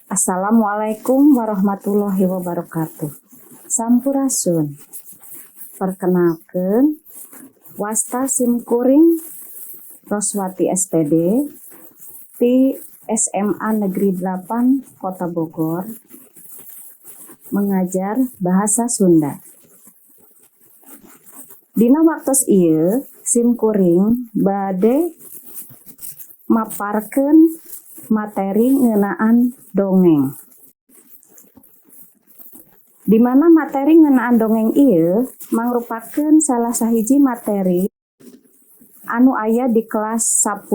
Assalamualaikum warahmatullahi wabarakatuh. Sampurasun. Perkenalkan, Wasta Simkuring Roswati SPD di SMA Negeri 8 Kota Bogor mengajar bahasa Sunda. Dina waktos ieu simkuring bade maparkeun materi ngeunaan dongeng. Di mana materi ngeunaan dongeng ieu mangrupakeun salah sahiji materi anu aya di kelas 10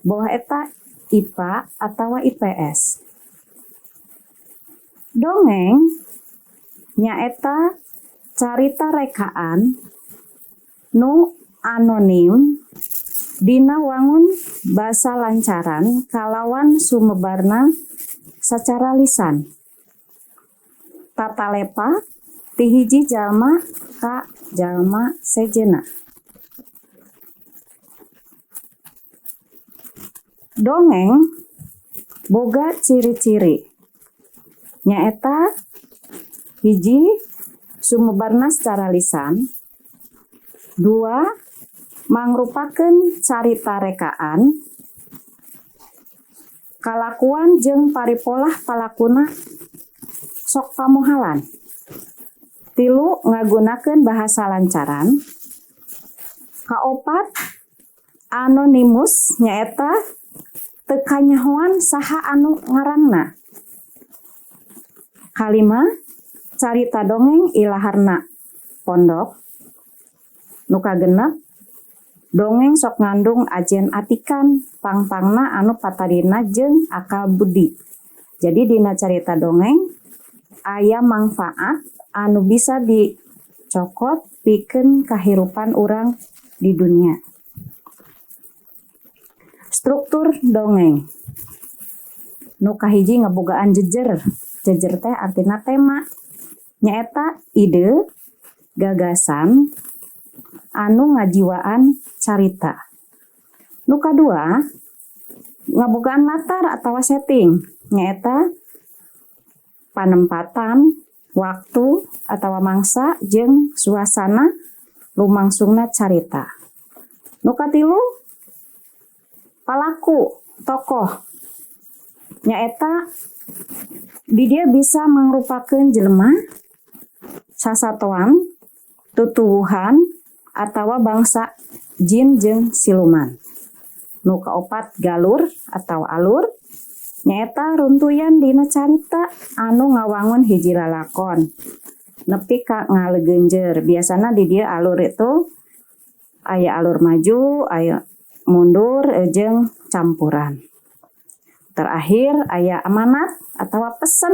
bawah eta IPA atawa IPS. Dongeng nyaeta carita rekaan nu anonim dina wangun basa lancaran kalawan sumebarna sacara lisan. Tatalepa ti hiji jalma ka jalma sejenna. Dongeng boga ciri-ciri nyaeta hiji sumebarna secara lisan, dua mangrupakeun carita rekaan, kalakuan jeung paripolah palakuna sok pamohalan, tilu ngagunakeun bahasa lancaran, kaopat anonimus nyaeta teu kanyahoan saha anu ngaranna, kalima carita dongeng ilaharna pondok, nu kagenep dongeng sok ngandung ajen atikan pangpangna anu patadina jeung akal budi. Jadi dina carita dongeng aya manfaat anu bisa dicokot pikeun kahirupan urang di dunia. Struktur dongeng nu kahiji ngabogaan jejer. Jejer teh artina tema nyaeta ide, gagasan anu ngajiwaan carita. Nu kadua ngabogaan latar atawa setting nyaeta panempatan, waktu atawa mangsa jeung suasana lumangsungna carita. Nu katilu palaku, tokoh nyaeta di dia bisa mangrupakeun jelema, sasatoan, tutuwuhan atawa bangsa jin jeung siluman. Nu kaopat galur atau alur nyaeta runtuyan dina carita anu ngawangun hiji lalakon nepi ka ngalegeunjeur. Biasana di dieu alur itu aya alur maju, aya mundur jeung campuran. Terakhir aya amanat atawa pesen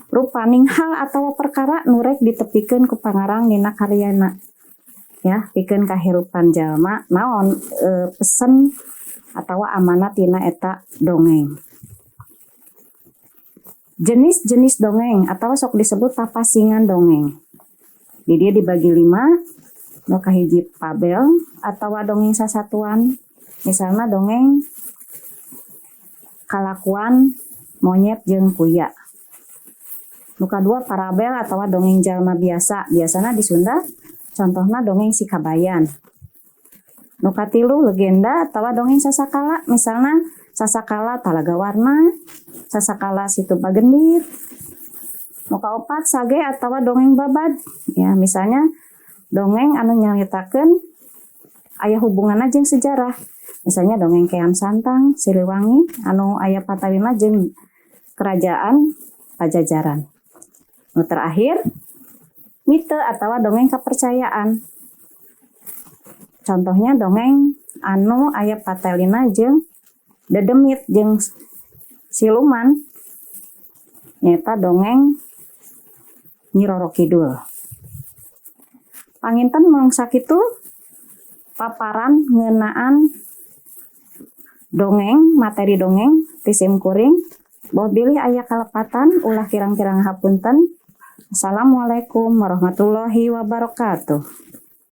rupaning hal atawa perkara nu rek ditepikeun ku pangarang dina karyana. Ya, pikeun kahirupan jalma naon pesen atawa amanat dina eta dongeng. Jenis-jenis dongeng atawa sok disebut papasingan dongeng. Di dia dibagi 5, nu kahiji fabel atawa dongeng sasatuan. Misalnya dongeng kalakuan monyet jeung kuya. Nu kadua parabel atawa dongeng jalma biasa. Biasana di Sunda contohna dongeng si Kabayan. Nu katilu legenda atawa dongeng sasakala. Misalna sasakala Talaga Warna, sasakala Situ Pagendit. Nu kaopat sage atawa dongeng babad. Ya, misalnya dongeng anu nyaritakeun aya hubunganna jeung sejarah. Misalnya dongeng Kean Santang, Siliwangi anu aya patalina jeung kerajaan Pajajaran. Nu terakhir mite atawa dongeng kepercayaan. Contohnya dongeng anu aya patalina jeung dedemit jeung siluman nyaeta dongeng Nyi Roro Kidul. Panginten mung sakitu paparan ngeunaan dongeng, materi dongeng ti simkuring. Boh bilih aya kalepatan ulah kirang-kirang hapunten. Assalamualaikum warahmatullahi wabarakatuh.